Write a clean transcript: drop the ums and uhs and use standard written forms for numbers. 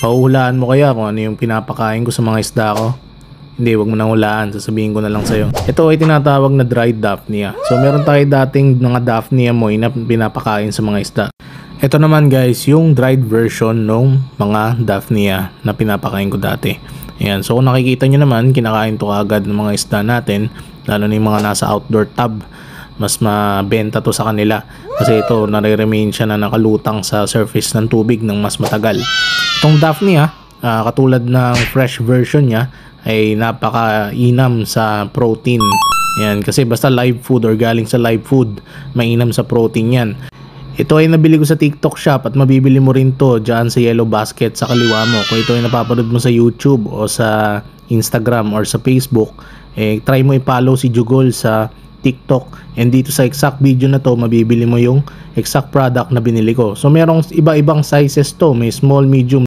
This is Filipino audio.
Pahuhulaan mo kaya kung ano yung pinapakain ko sa mga isda ko? Hindi, wag mo nang hulaan. Sasabihin ko na lang sa'yo. Ito ay tinatawag na dried Daphnia. So meron tayo dating mga Daphnia moy na pinapakain sa mga isda. Ito naman guys, yung dried version ng mga Daphnia na pinapakain ko dati. Ayan, so kung nakikita nyo naman, kinakain to agad ng mga isda natin. Lalo na yung mga nasa outdoor tub. Mas mabenta to sa kanila kasi ito nare-remain siya na nakalutang sa surface ng tubig ng mas matagal. Itong Daphnia, katulad ng fresh version niya, ay napakainam sa protein. Yan, kasi basta live food or galing sa live food, mainam sa protein yan. Ito ay nabili ko sa TikTok shop at mabibili mo rin to dyan sa yellow basket sa kaliwa mo. Kung ito ay napapanood mo sa YouTube o sa Instagram or sa Facebook, try mo i-follow si Jugol sa TikTok, and dito sa exact video na to mabibili mo yung exact product na binili ko. So merong iba-ibang sizes to, may small, medium,